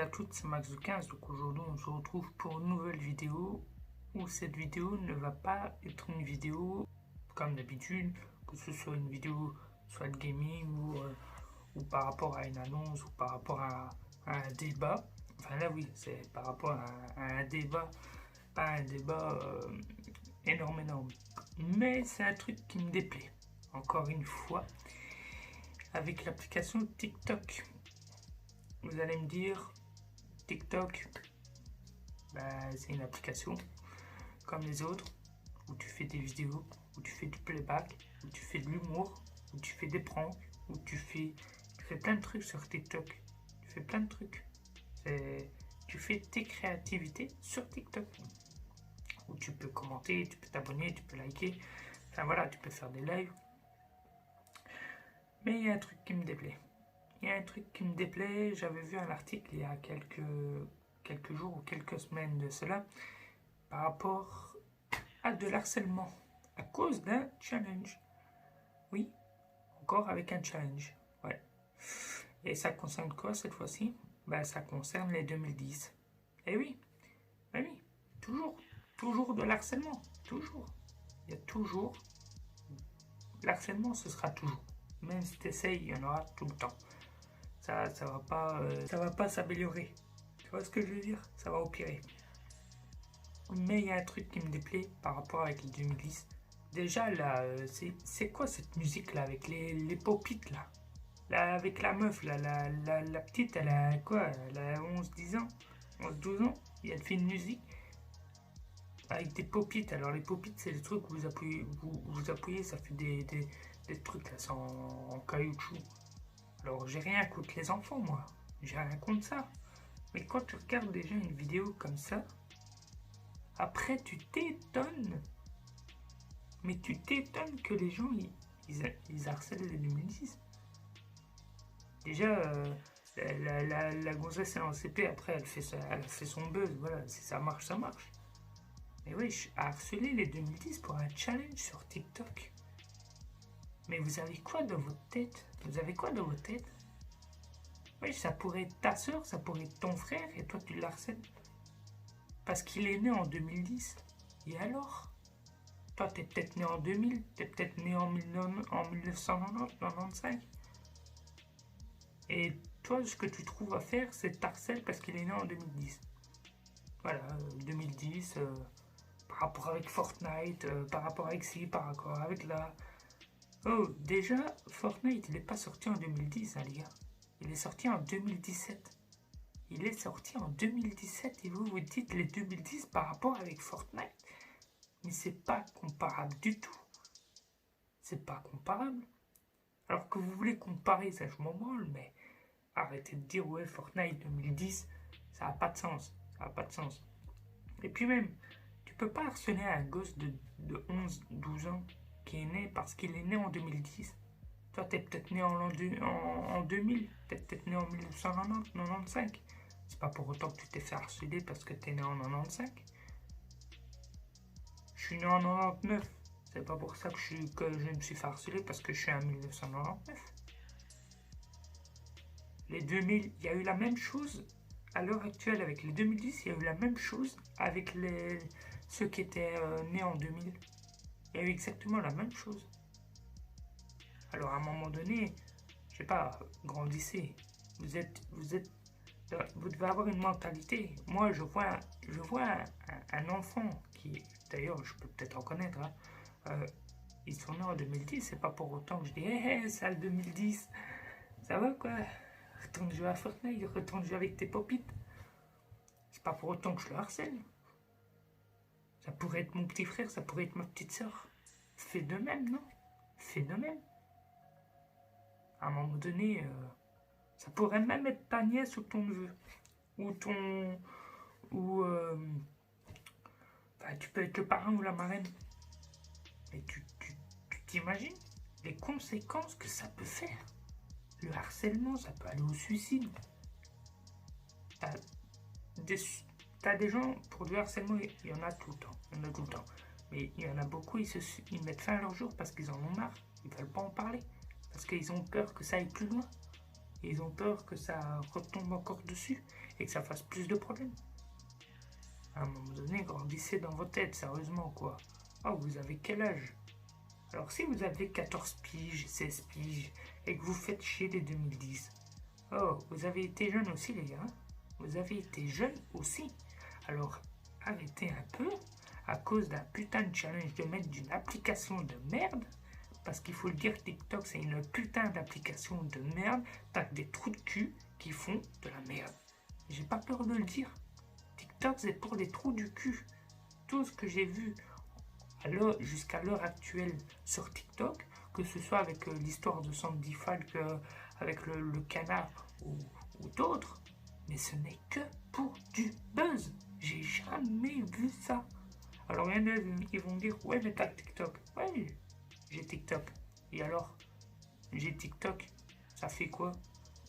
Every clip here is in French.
à toutes, c'est Max15. Donc aujourd'hui, on se retrouve pour une nouvelle vidéo où cette vidéo ne va pas être une vidéo comme d'habitude, que ce soit une vidéo soit de gaming ou par rapport à une annonce ou par rapport à un débat. Enfin là, oui, c'est par rapport à un débat, pas un débat énorme. Mais c'est un truc qui me déplaît, encore une fois, avec l'application TikTok. Vous allez me dire, TikTok, c'est une application comme les autres où tu fais des vidéos, où tu fais du playback, où tu fais de l'humour, où tu fais des pranks, où tu fais plein de trucs sur TikTok. Tu fais plein de trucs. Tu fais tes créativités sur TikTok. Où tu peux commenter, tu peux t'abonner, tu peux liker. Enfin voilà, tu peux faire des lives. Mais il y a un truc qui me déplaît. J'avais vu un article il y a quelques jours ou quelques semaines de cela par rapport à de l'harcèlement à cause d'un challenge. Oui, encore avec un challenge. Ouais. Et ça concerne quoi cette fois-ci? Ça concerne les 2010. Et oui, oui, toujours de l'harcèlement, toujours. Il y a toujours l'harcèlement, ce sera toujours. Même si tu essayes, il y en aura tout le temps. Ça va pas s'améliorer. Tu vois ce que je veux dire? Ça va empirer. Mais il y a un truc qui me déplaît par rapport avec les 2010. Déjà là, c'est quoi cette musique là avec les pop-it là? Là avec la meuf là, la petite, elle a quoi? Elle a 11-10 ans, 11-12 ans, et elle fait une musique avec des pop-it. Alors les pop-it, c'est des trucs que vous appuyez, ça fait des trucs là, c'est en caoutchouc. Alors j'ai rien contre les enfants moi, j'ai rien contre ça. Mais quand tu regardes déjà une vidéo comme ça, après tu t'étonnes. Mais tu t'étonnes que les gens ils harcèlent les 2010. Déjà, la gonzesse est en CP, après elle fait son buzz, voilà, si ça marche, ça marche. Mais oui, harceler les 2010 pour un challenge sur TikTok. Mais vous avez quoi dans votre tête? Vous avez quoi dans votre tête? Oui, ça pourrait être ta soeur, ça pourrait être ton frère, et toi tu l'harcèles. Parce qu'il est né en 2010. Et alors? Toi, t'es peut-être né en 2000, t'es peut-être né en 1990, 95. Et toi, ce que tu trouves à faire, c'est t'harcèle parce qu'il est né en 2010. Voilà, 2010, par rapport avec Fortnite, par rapport avec ci, par rapport avec là. Oh, déjà, Fortnite, il n'est pas sorti en 2010, hein, les gars. Il est sorti en 2017. Il est sorti en 2017 et vous dites les 2010 par rapport avec Fortnite. Mais c'est pas comparable du tout. C'est pas comparable. Alors que vous voulez comparer, ça je m'en branle, mais arrêtez de dire ouais Fortnite 2010, ça n'a pas de sens. Ça n'a pas de sens. Et puis même, tu peux pas harceler un gosse de 11-12 ans qui est né parce qu'il est né en 2010. Toi, t'es peut-être né en 2000, t'es peut-être né en 1990, 95. C'est pas pour autant que tu t'es fait harceler parce que t'es né en 95. Je suis né en 99. C'est pas pour ça que je me suis fait harceler parce que je suis en 1999. Les 2000, il y a eu la même chose à l'heure actuelle avec les 2010, il y a eu la même chose avec ceux qui étaient nés en 2000. Il y a eu exactement la même chose. Alors à un moment donné, je sais pas, grandissez. Vous devez avoir une mentalité. Moi, je vois un enfant qui, d'ailleurs, je peux peut-être en connaître, hein, ils sont nés en 2010, c'est pas pour autant que je dis, hé, c'est le 2010, ça va quoi? Retourne jouer à Fortnite, retourne jouer avec tes pop-it. C'est pas pour autant que je le harcèle. Ça pourrait être mon petit frère, ça pourrait être ma petite soeur. Fais de même, non? Fais de même. À un moment donné, ça pourrait même être ta nièce ou ton neveu. Ou ton... Ou... tu peux être le parrain ou la marraine. Mais tu t'imagines les conséquences que ça peut faire? Le harcèlement, ça peut aller au suicide. T'as des gens, pour du harcèlement, il y en a tout le temps. Mais il y en a beaucoup, ils mettent fin à leur jour parce qu'ils en ont marre. Ils veulent pas en parler. Parce qu'ils ont peur que ça aille plus loin. Ils ont peur que ça retombe encore dessus et que ça fasse plus de problèmes. À un moment donné, grandissez dans vos têtes, sérieusement, quoi. Oh, vous avez quel âge? Alors, si vous avez 14 piges, 16 piges, et que vous faites chier dès 2010, oh, vous avez été jeune aussi, les gars. Vous avez été jeune aussi. Alors, arrêtez un peu, à cause d'un putain de challenge de mettre d'une application de merde. Parce qu'il faut le dire, TikTok, c'est une putain d'application de merde. T'as des trous de cul qui font de la merde. J'ai pas peur de le dire. TikTok, c'est pour les trous du cul. Tout ce que j'ai vu jusqu'à l'heure actuelle sur TikTok, que ce soit avec l'histoire de Sandy Falk, avec le canard ou d'autres, mais ce n'est que pour du buzz. J'ai jamais vu ça. Alors il y en a qui vont me dire, ouais mais t'as TikTok. Ouais, j'ai TikTok. Et alors, j'ai TikTok, ça fait quoi?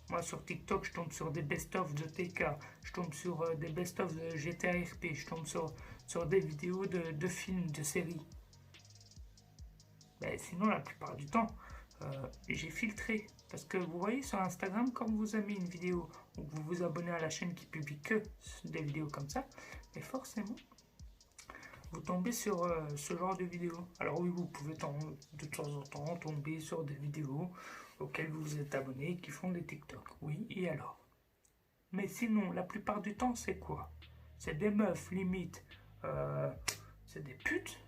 Moi sur TikTok, je tombe sur des best-of de TK, je tombe sur des best-of de GTA RP, je tombe sur des vidéos de films, de séries. Ben, sinon, la plupart du temps, j'ai filtré. Parce que vous voyez sur Instagram, quand vous avez une vidéo ou que vous vous abonnez à la chaîne qui publie que des vidéos comme ça, mais forcément, vous tombez sur ce genre de vidéos. Alors oui, vous pouvez de temps en temps tomber sur des vidéos auxquelles vous vous êtes abonné qui font des TikTok. Oui, et alors? Mais sinon, la plupart du temps, c'est quoi? C'est des meufs, limite. C'est des putes.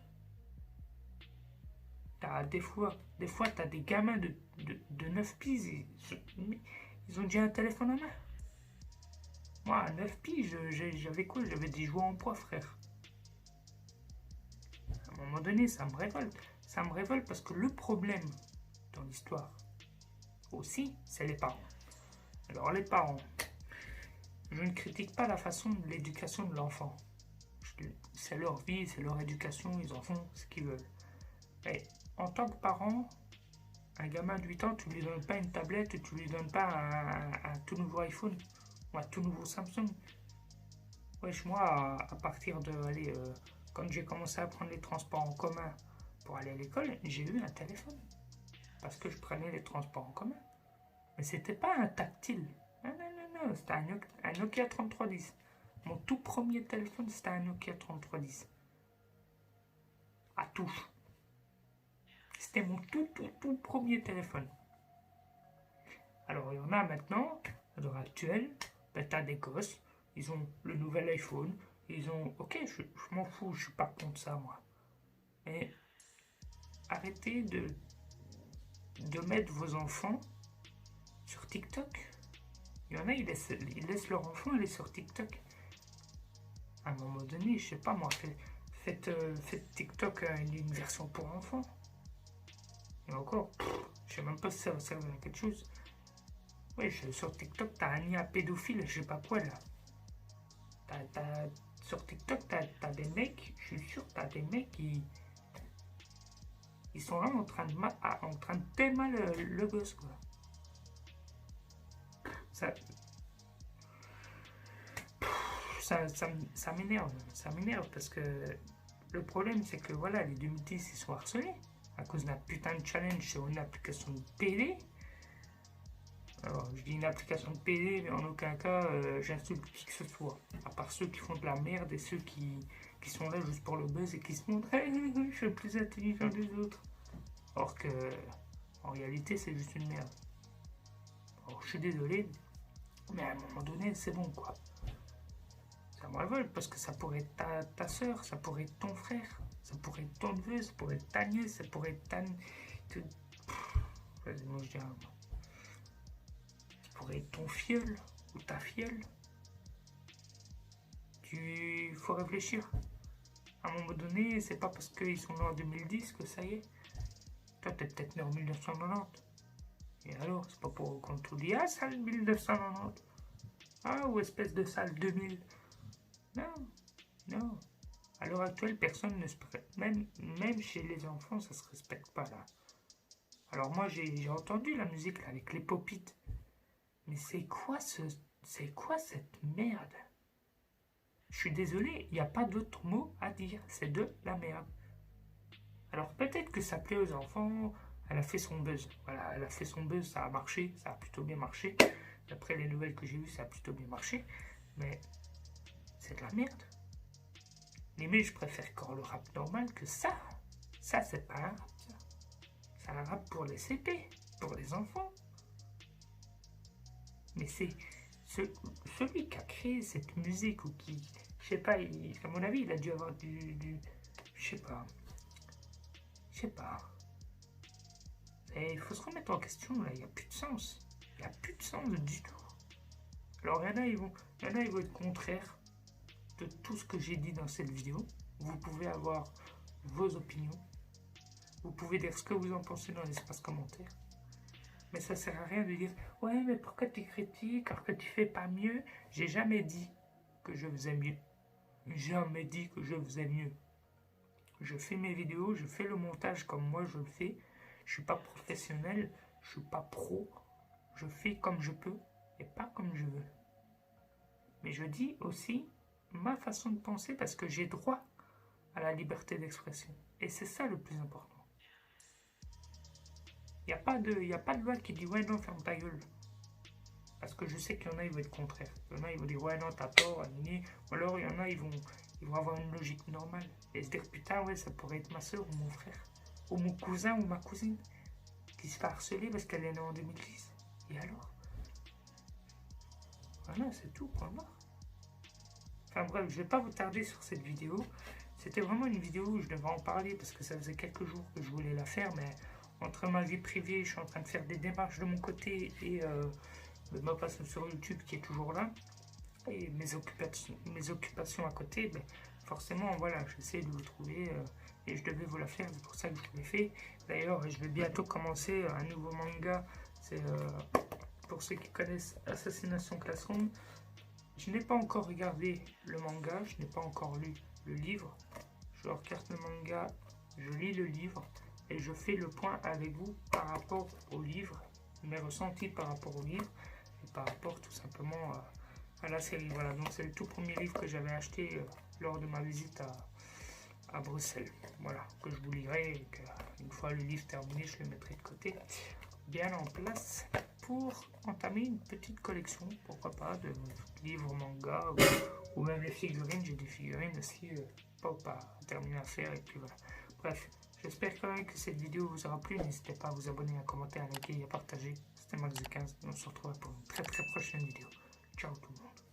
Des fois, t'as des gamins de 9 piges. Ils ont déjà un téléphone en main. Moi, à 9 piges, j'avais quoi? J'avais des jouets en poids, frère. À un moment donné, ça me révolte. Ça me révolte parce que le problème dans l'histoire aussi, c'est les parents. Alors, les parents, je ne critique pas la façon de l'éducation de l'enfant. C'est leur vie, c'est leur éducation, ils en font ce qu'ils veulent. Mais en tant que parent, un gamin de 8 ans, tu lui donnes pas une tablette, tu lui donnes pas un tout nouveau iPhone ou un tout nouveau Samsung. Wesh, moi, à partir de, quand j'ai commencé à prendre les transports en commun pour aller à l'école, j'ai eu un téléphone. Parce que je prenais les transports en commun. Mais c'était pas un tactile. Non, non, non, non, c'était un Nokia 3310. Mon tout premier téléphone, c'était un Nokia 3310. À touche. C'était mon tout premier téléphone. Alors, il y en a maintenant, à l'heure actuelle, ben, t'as des gosses, ils ont le nouvel iPhone, ils ont... Ok, je m'en fous, je suis pas contre ça, moi. Mais arrêtez de mettre vos enfants sur TikTok. Il y en a, ils laissent leur enfant aller sur TikTok. À un moment donné, je sais pas moi, faites TikTok une version pour enfants. Et encore, je sais même pas si ça va servir à quelque chose. Ouais, sur TikTok, t'as un lien pédophile, je sais pas quoi là. Sur TikTok, t'as des mecs, je suis sûr, t'as des mecs qui. Ils sont là en train de tellement le gosse quoi. Ça m'énerve. Ça m'énerve parce que le problème c'est que voilà, les 2010 ils sont harcelés à cause d'un putain de challenge sur une application de PD. Alors, je dis une application de PD, mais en aucun cas j'insulte qui que ce soit. À part ceux qui font de la merde et ceux qui sont là juste pour le buzz et qui se montrent hey, je suis plus intelligent des autres. Or que, en réalité, c'est juste une merde. Alors, je suis désolé, mais à un moment donné, c'est bon quoi. Ça me révolte parce que ça pourrait être ta soeur, ça pourrait être ton frère, ça pourrait être ton neveu, ça pourrait être ta nièce, ça pourrait être ta. Vas-y, moi je dis un mot. Pourrait être ton filleul ou ta filleule. Il faut réfléchir. À un moment donné, c'est pas parce qu'ils sont nés en 2010 que ça y est. Toi, t'es peut-être né en 1990. Et alors, c'est pas pour qu'on te dise ah, sale 1990. Ah, ou espèce de sale 2000. Non, non. À l'heure actuelle, personne ne se même chez les enfants, ça se respecte pas là. Alors moi, j'ai entendu la musique là, avec les popites. Mais c'est quoi cette merde? Je suis désolé, il n'y a pas d'autre mot à dire. C'est de la merde. Alors peut-être que ça plaît aux enfants, elle a fait son buzz. Voilà, elle a fait son buzz, ça a marché, ça a plutôt bien marché. D'après les nouvelles que j'ai vues, ça a plutôt bien marché. Mais c'est de la merde. Mais je préfère encore le rap normal que ça. Ça, c'est pas un rap, ça. C'est un rap pour les CP, pour les enfants. Mais c'est celui qui a créé cette musique ou qui, je sais pas, à mon avis, il a dû avoir je sais pas, je sais pas. Et il faut se remettre en question, là, il n'y a plus de sens. Il n'y a plus de sens du tout. Alors, il y en a, ils vont être contraires de tout ce que j'ai dit dans cette vidéo. Vous pouvez avoir vos opinions. Vous pouvez dire ce que vous en pensez dans l'espace commentaire. Mais ça sert à rien de dire « Ouais, mais pourquoi tu critiques alors que tu fais pas mieux ?» J'ai jamais dit que je faisais mieux. Jamais dit que je faisais mieux. Je fais mes vidéos, je fais le montage comme moi je le fais. Je suis pas professionnel, je suis pas pro. Je fais comme je peux et pas comme je veux. Mais je dis aussi ma façon de penser parce que j'ai droit à la liberté d'expression. Et c'est ça le plus important. Il n'y a pas de loi qui dit ouais non, ferme ta gueule. Parce que je sais qu'il y en a, ils vont être contraires. Il y en a, ils vont dire ouais non, t'as tort, aligné. Ou alors il y en a, ils vont avoir une logique normale. Et se dire putain, ouais, ça pourrait être ma soeur ou mon frère. Ou mon cousin ou ma cousine. Qui se fait harceler parce qu'elle est née en 2010. Et alors? Voilà, c'est tout, point barre. Enfin bref, je ne vais pas vous tarder sur cette vidéo. C'était vraiment une vidéo où je devais en parler parce que ça faisait quelques jours que je voulais la faire, mais entre ma vie privée, je suis en train de faire des démarches de mon côté et ma passion sur YouTube qui est toujours là, et mes occupations à côté, ben, forcément, voilà, j'essaie de vous trouver et je devais vous la faire, c'est pour ça que je l'ai fait. D'ailleurs, je vais bientôt commencer un nouveau manga, c'est pour ceux qui connaissent Assassination Classroom. Je n'ai pas encore regardé le manga, je n'ai pas encore lu le livre. Je regarde le manga, je lis le livre et je fais le point avec vous par rapport au livre, mes ressentis par rapport au livre et par rapport tout simplement à la série. Voilà, donc c'est le tout premier livre que j'avais acheté lors de ma visite à Bruxelles. Voilà, que je vous lirai et qu'une fois le livre terminé, je le mettrai de côté, bien en place pour entamer une petite collection, pourquoi pas, de livres, mangas ou même les figurines. J'ai des figurines aussi, pas terminé à faire et puis voilà. Bref, j'espère quand même que cette vidéo vous aura plu. N'hésitez pas à vous abonner, à commenter, à liker et à partager. C'était Max de 15. On se retrouve pour une très prochaine vidéo. Ciao tout le monde.